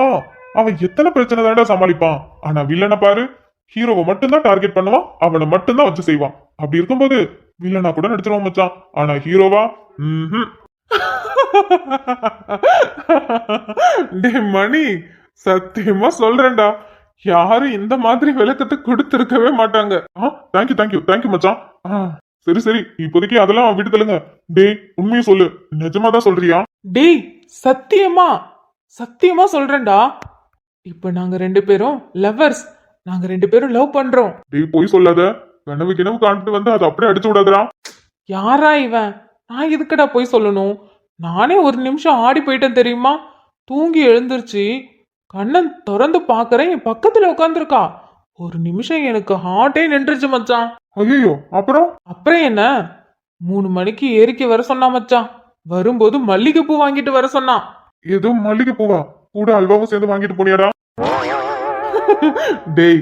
அவன் எத்தனை பிரச்சனை தான்டா சமாளிப்பான். ஆனா வில்லனை பாரு, ஹீரோவை மட்டும்தான் டார்கெட் பண்ணுவான், அவனை மட்டும்தான் வச்சு செய்வான். அப்படி இருக்கும்போது வில்லனா கூட நடிச்சிருவான் மச்சான். ஆனா ஹீரோவா டே மணி, சத்தியமா சொல்றேன்டா, யாரும் இந்த மாதிரி விளக்கத்தை கொடுத்திருக்கவே மாட்டாங்க. தேங்க்யூ தேங்க்யூ தேங்க்யூ மச்சான். சரி சரி, இப்போதைக்கு அதெல்லாம் விட்டு தள்ளுங்க. டேய், உண்மையை சொல்லு, நிஜமாதான் சொல்றியா? டேய், சத்தியமா சத்தியமா சொல்றேன்டா. இப்ப நாங்க ரெண்டு பேரும் லவ்வர்ஸ். நாங்க ரெண்டு பேரும் லவ் பண்றோம். டேய், போய் சொல்லாத. கனவு கிணவு காண்பிட்டு வந்து அதை அப்படியே அடிச்சு விடாதடா. யாரா இவன்? நான் எதுக்குடா போய் சொல்லணும்? நானே ஒரு நிமிஷம் ஆடி போயிட்டேன் தெரியுமா? தூங்கி எழுந்திருச்சு கண்ணன் திறந்து பாக்குறேன், என் பக்கத்துல உட்காந்துருக்கா. ஒரு நிமிஷம் எனக்கு ஹார்ட்டே நின்றுச்சு மச்சான். ஐயோ, அப்புறம் என்ன, 3 மணிக்கு ஏறிக்கு வர சொன்னா மச்சான். வரும்போது மல்லிகைப்பூ வாங்கிட்டு வர சொன்னான். ஏதோ மல்லிகைப்பூவா? கூட அல்வாவும் சேர்ந்து வாங்கிட்டு போனியாடா? டேய்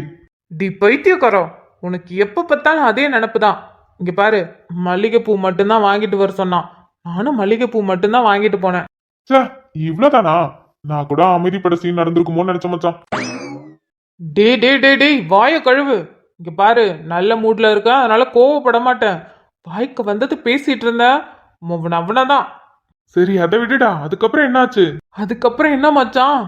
டி பைத்தியக்காரோ, உனக்கு எப்ப பார்த்தாலும் அதே நினப்புதான். இங்க பாரு, மல்லிகைப்பூ மட்டும்தான் வாங்கிட்டு வர சொன்னான். நானும் மல்லிகைப்பூ மட்டும்தான் வாங்கிட்டு போனேன். இவ்வளவுதானா? நான் கூட அமைதிப்பட சீன் நடந்திருக்குமோன்னு நினைச்ச மச்சான். டே டே டே டேய், வாய கழுவு. இங்க பாரு, நல்ல மூட்ல இருக்க, அதனால கோவப்பட மாட்டேன். வாய்க்கு வந்தது பேசிட்டு இருந்த அவனதான். சரி, அதை விட்டுடா. அதுக்கப்புறம் என்னாச்சு? அதுக்கப்புறம் என்ன மச்சான்,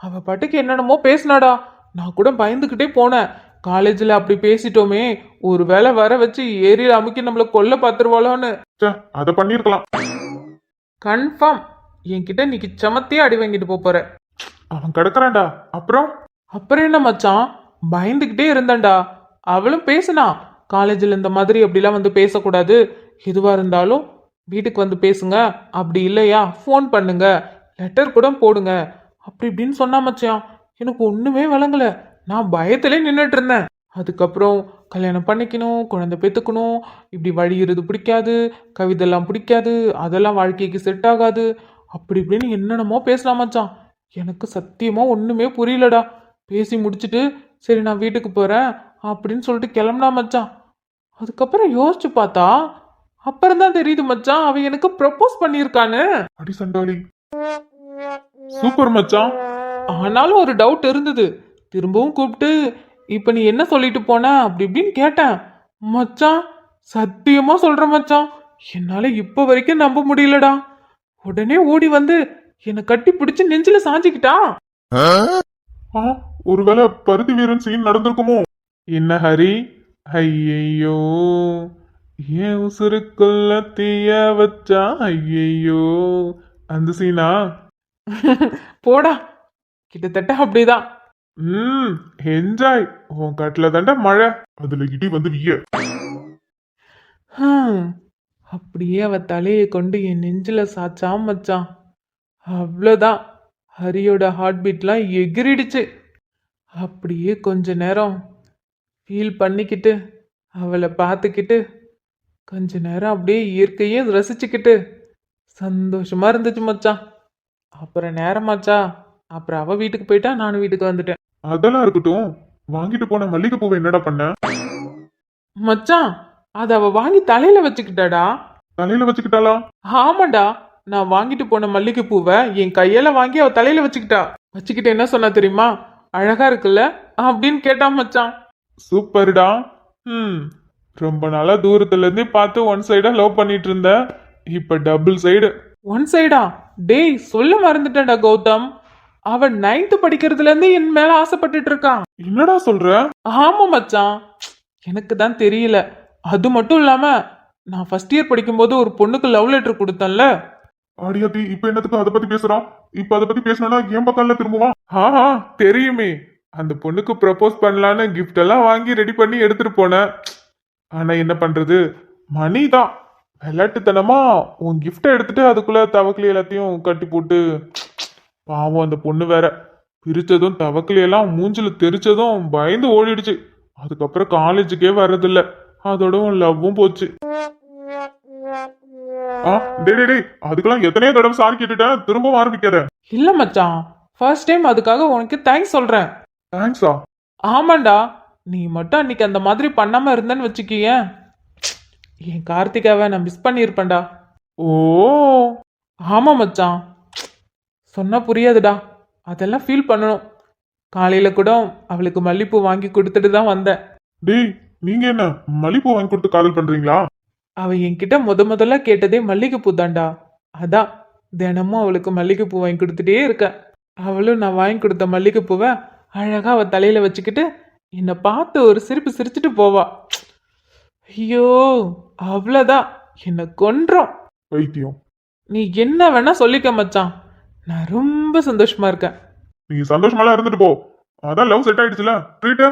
அவ பாட்டுக்கு என்னென்னமோ பேசினாடா. நான் கூட பயந்துகிட்டே போனேன். காலேஜ்ல அப்படி பேசிட்டோமே, ஒரு வேளை வர வச்சு ஏரியில அமுக்கி நம்மள கொல்ல பாத்துருவாளோன்னு. அதை பண்ணிருக்கலாம். கன்ஃபார்ம் என்கிட்ட இன்னைக்கு சமத்தியே அடி வாங்கிட்டு போற. அவன் கிடக்குறான்டா. அப்புறம் என்ன மச்சான், பயந்துகிட்டே இருந்தேன்டா. அவளும் பேசினா, காலேஜில் இந்த மாதிரி அப்படிலாம் வந்து பேசக்கூடாது, எதுவா இருந்தாலும் வீட்டுக்கு வந்து பேசுங்க, அப்படி இல்லையா ஃபோன் பண்ணுங்க, லெட்டர் கூட போடுங்க அப்படி இப்படின்னு சொன்னா மச்சான். எனக்கு ஒண்ணுமே விளங்கல. நான் பயத்திலே நின்றுட்டு இருந்தேன். அதுக்கப்புறம் கல்யாணம் பண்ணிக்கணும், குழந்தை பெற்றுக்கணும், இப்படி வழியிறது பிடிக்காது, கவிதெல்லாம் பிடிக்காது, அதெல்லாம் வாழ்க்கைக்கு செட் ஆகாது, அப்படி இப்படின்னு என்னென்னமோ பேசலாம் மச்சான். எனக்கு சத்தியமா ஒண்ணுமே புரியலடா. பேசி முடிச்சுட்டு சரி நான் வீட்டுக்கு போறேன் அப்படின்னு சொல்லிட்டு கிளம்புனா மச்சான். அதுக்கப்புறம் யோசிச்சு பார்த்தா அப்புறம் தான் தெரியுது மச்சான், அவன் எனக்கு ப்ரப்போஸ் பண்ணியிருக்கான்னு. அடி சண்டாளி, சூப்பர் மச்சான். ஆனாலும் ஒரு டவுட் இருந்தது. திரும்பவும் கூப்பிட்டு இப்ப நீ என்ன சொல்லிட்டு போன அப்படி இப்படின்னு கேட்டேன். மச்சான் சத்தியமா சொல்ற மச்சான், என்னால இப்ப வரைக்கும் நம்ப முடியலடா. உடனே ஓடி வந்து என்னை கட்டி பிடிச்சு நெஞ்சில சாஞ்சிக்கிட்டான். ஒருவேளை பருத்தி வீரன் சீன் நடந்திருக்குமோ? என்ன ஹரி, ஐயையோ ஏன் உசுருக்குள்ள தீய வச்சா, ஐயையோ அந்த சீனா? போடா, கிட்டத்தட்ட அப்படிதான். என்ஜாய். உன் கட்டில தாண்டா மழை, அதுல இடி வந்து விய. அப்படியே அவ தலையை கொண்டு என் நெஞ்சில சாச்சாம் மச்சான். அவ்வளோதான், ஹரியோட ஹார்ட் பீட்லாம் எகிரிடுச்சு. அப்படியே கொஞ்ச நேரம் ஃபீல் பண்ணிக்கிட்டு அவளை பார்த்துக்கிட்டு கொஞ்ச நேரம் அப்படியே இயற்கையே ரசிச்சுக்கிட்டு சந்தோஷமா இருந்துச்சு மச்சான். அப்புறம் நேரமாச்சா, அப்புறம் அவ வீட்டுக்கு போயிட்டா, நானும் வீட்டுக்கு வந்துட்டேன். அதெல்லாம் இருக்கட்டும், வாங்கிட்டு போன மல்லிகைப்பூவை என்னடா பண்ண? மச்சான் அத அவ வாங்கி தலையில வச்சுக்கிட்டாடா. தலையில வச்சுக்கிட்டாளா? ஆமாண்டா, நான் வாங்கிட்டு போன மல்லிகைப்பூவை என் கையால வாங்கி அவ தலையில வச்சுக்கிட்டா. வச்சுக்கிட்டு என்ன சொன்னா தெரியுமா? அழகா இருக்குல்ல அப்படின்னு கேட்டான் மச்சான். சூப்பர்டா. ரொம்ப நாளா தூரத்துல இருந்தே பார்த்து ஒன் சைடா லவ் பண்ணிட்டு இருந்த, இப்ப டபுள் சைடு. ஒன் சைடா? டேய் சொல்ல மறந்துட்டேன்டா கௌதம், அவன் 9th படிக்கிறதுல இருந்து என் மேல ஆசைப்பட்டுட்டு இருக்கான். என்னடா சொல்ற? ஆமா மச்சான், எனக்கு தான் தெரியல. அது மட்டும் இல்லாம நான் ஃபர்ஸ்ட் இயர் படிக்கும்போது ஒரு பொண்ணுக்கு லவ் லெட்டர் கொடுத்தேன்ல. ஆடியாத்தி, இப்ப என்னத்துக்கு அதை பத்தி பேசுறான்? இப்ப அதை பத்தி பேசணும்னா என் பக்கம்ல திரும்புவான். தெரியுமே, அந்த பொண்ணுக்கு ப்ரப்போஸ் பண்ணலான்னு கிஃப்ட் எல்லாம் வாங்கி ரெடி பண்ணி எடுத்துட்டு போனேன். ஆனா என்ன பண்றது, மணி தான் விளையாட்டுத்தனமா உன் கிஃப்டை எடுத்துட்டு அதுக்குள்ள தவக்கலி எல்லாத்தையும் கட்டி போட்டு, பாவம் அந்த பொண்ணு வேற பிரிச்சதும் தவக்கலி எல்லாம் மூஞ்சில தெரிச்சதும் பயந்து ஓடிடுச்சு. அதுக்கப்புறம் காலேஜுக்கே வர்றதில்ல, அதோட உன் லவ்வும் போச்சு. அதுக்கெல்லாம் எத்தனையோ தடவை சாரி கேட்டுட்டேன், திரும்பவும் ஆரம்பிக்காத. இல்ல மச்சான், ஃபர்ஸ்ட் டைம் அதுக்காக உனக்கு தேங்க்ஸ் சொல்றேன். தேங்க்ஸா? ஆமாண்டா, நீ மட்டும் அன்னைக்கு அந்த மாதிரி பண்ணாம இருந்தேன்னு வச்சுக்கிய, என் கார்த்திகாவை நான் மிஸ் பண்ணியிருப்பேன்டா. ஓ ஆமா மச்சான், சொன்னா புரியாதுடா, அதெல்லாம் ஃபீல் பண்ணணும். காலையில கூட அவளுக்கு மல்லிப்பூ வாங்கி கொடுத்துட்டு தான் வந்தேன். டேய், நீங்க என்ன மல்லிப்பூ வாங்கி கொடுத்து காதல் பண்றீங்களா? அவ என்கிட்ட முதல்ல கேட்டதே மல்லிகைப்பூ தான்டா. அதான் தினமும் அவளுக்கு மல்லிகைப்பூ வாங்கி கொடுத்துட்டே இருக்க. அவளும் நான் வாங்கி கொடுத்த மல்லிகைப்பூவை அழகா அவ தலையில வச்சுக்கிட்டு என்னை பார்த்து ஒரு சிரிப்பு சிரிச்சுட்டு போவா. ஐயோ அவ்வளோதான், என்னை கொன்றும். வைத்தியம், நீ என்ன வேணா சொல்லிக்க மச்சான், நான் ரொம்ப சந்தோஷமா இருக்கேன். நீ சந்தோஷமாலாம் இருந்துட்டு போ, அதான் லவ் செட் ஆயிடுச்சுல, ட்ரீட்.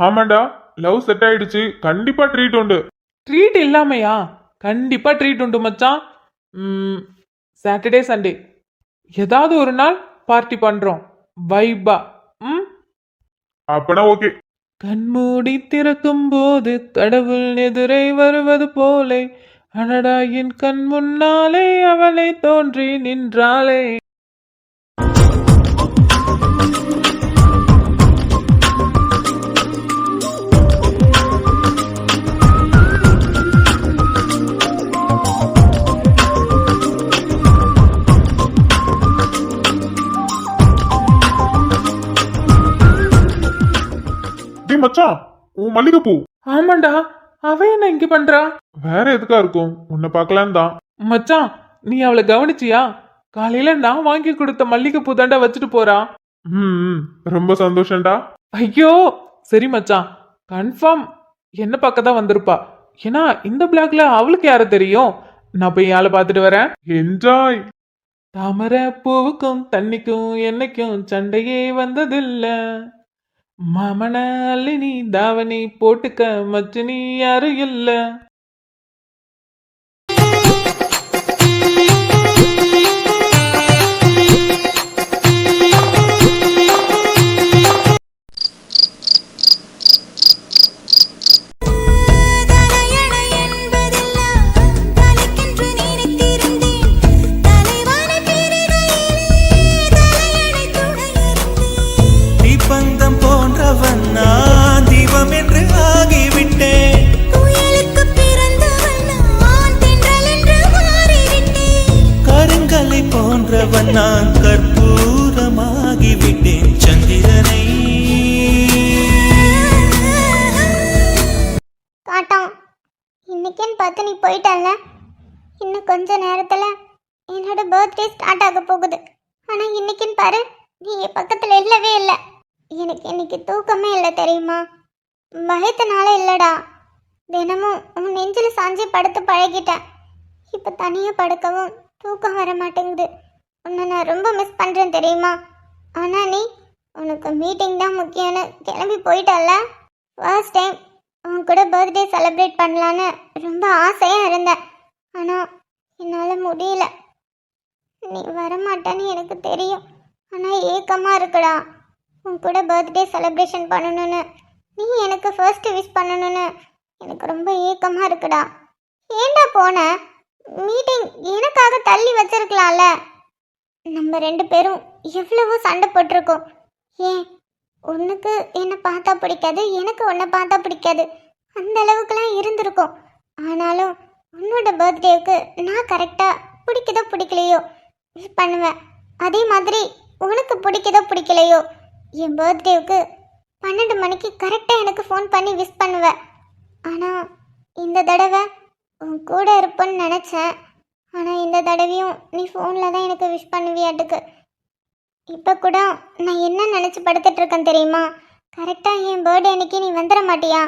ஆமாண்டா, லவ் செட் ஆயிடுச்சு, கண்டிப்பா ட்ரீட் உண்டு. ட்ரீட் இல்லாமையா? கண்டிப்பா ட்ரீட் உண்டு மச்சான். சாட்டர்டே சண்டே ஏதாவது ஒரு நாள் பார்ட்டி பண்றோம், வைபா. அப்பனா ஓகே. கண்மூடி திறக்கும் போது கடவுள் எதிரே வருவது போலே, அடடா என் கண் முன்னாலே அவளை தோன்றி நின்றாளே. மச்சான், உன் மல்லிகைப்பூ. ஆமாண்டா, அவ என்ன இங்க பண்றா? வேற எதுக்கா இருக்கும், உன்னை பார்க்கலாம் தான். மச்சான், நீ அவளை கவனிச்சியா? காலையில நான் வாங்கி கொடுத்த மல்லிகைப்பூ தாண்டா வச்சுட்டு போறா. ரொம்ப சந்தோஷம்டா. ஐயோ சரி மச்சான், கன்ஃபார்ம் என்ன பார்க்க தான் வந்திருப்பா. ஏன்னா இந்த பிளாக்ல அவளுக்கு யார தெரியும். நான் போய் ஆளை பார்த்துட்டு வரேன். என்ஜாய். தாமரை பூவுக்கும் தண்ணிக்கும் என்னைக்கும் சண்டையே வந்ததில்ல, மாமன அள்ளி நீ தாவணி போட்டுக்க மச்சு நீ யாரும் இல்ல. எதிர்பார்த்து நீ போயிட்டல்ல. இன்னும் கொஞ்ச நேரத்துல என்னோட பர்த்டே ஸ்டார்ட் ஆக போகுது. ஆனா இன்னைக்குன்னு பாரு, நீ என் பக்கத்துல இல்லவே இல்லை. எனக்கு இன்னைக்கு தூக்கமே இல்லை தெரியுமா? பயத்தினால இல்லடா, தினமும் உன் நெஞ்சில் சாஞ்சி படுத்து பழகிட்டேன். இப்போ தனியாக படுக்கவும் தூக்கம் வர மாட்டேங்குது. உன்னை நான் ரொம்ப மிஸ் பண்ணுறேன் தெரியுமா? ஆனால் நீ உனக்கு மீட்டிங் தான் முக்கியம்னு கிளம்பி போயிட்டல்ல. ஃபர்ஸ்ட் டைம் உன் கூட பர்த்டே செலிப்ரேட் பண்ணலான்னு ரொம்ப ஆசையாக இருந்தேன். ஆனால் என்னால் முடியல. நீ வரமாட்டேன்னு எனக்கு தெரியும், ஆனால் ஏக்கமாக இருக்குடா. உன் கூட பர்த்டே செலிப்ரேஷன் பண்ணணும்னு, நீ எனக்கு ஃபர்ஸ்ட் விஷ் பண்ணணும்னு எனக்கு ரொம்ப ஏக்கமாக இருக்குடா. ஏண்டா போன? மீட்டிங் எனக்காக தள்ளி வச்சிருக்கலாம்ல. நம்ம 2 பேரும் எவ்வளவோ சண்டை போட்டிருக்கோம். ஏன் உனக்கு என்னை பார்த்தா பிடிக்காது, எனக்கு உன்னை பார்த்தா பிடிக்காது, அந்த அளவுக்குலாம் இருந்திருக்கோம். ஆனாலும் உன்னோட பர்த்டேவுக்கு நான் கரெக்டாக பிடிக்குதோ பிடிக்கலையோ விஷ் பண்ணுவேன். அதே மாதிரி உனக்கு பிடிக்குதோ பிடிக்கலையோ என் பர்த்டேவுக்கு 12 மணிக்கு கரெக்டாக எனக்கு ஃபோன் பண்ணி விஷ் பண்ணுவேன். ஆனால் இந்த தடவை உன் கூட இருப்பேன்னு நினச்சேன். ஆனால் இந்த தடவையும் நீ ஃபோனில் தான் எனக்கு விஷ் பண்ணுவியாட்டுக்கு. இப்போ கூட நான் என்ன நினச்சி படுத்துட்ருக்கேன் தெரியுமா? கரெக்டாக என் பர்த்டே அன்னைக்கு நீ வந்துட மாட்டியா,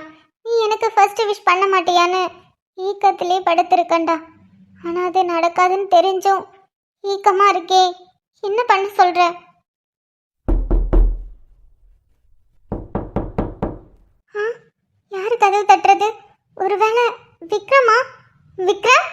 நீ எனக்கு ஃபஸ்ட்டு விஷ் பண்ண மாட்டியான்னு ஏக்கத்திலே படுத்திருக்கேன்டா. ஆனால் அது நடக்காதுன்னு தெரிஞ்சும் ஏக்கமாக இருக்கே. என்ன பண்ண சொல்கிற? யாரு கதவு தட்டுறது? ஒருவேளை விக்ரமா? விக்ரம்?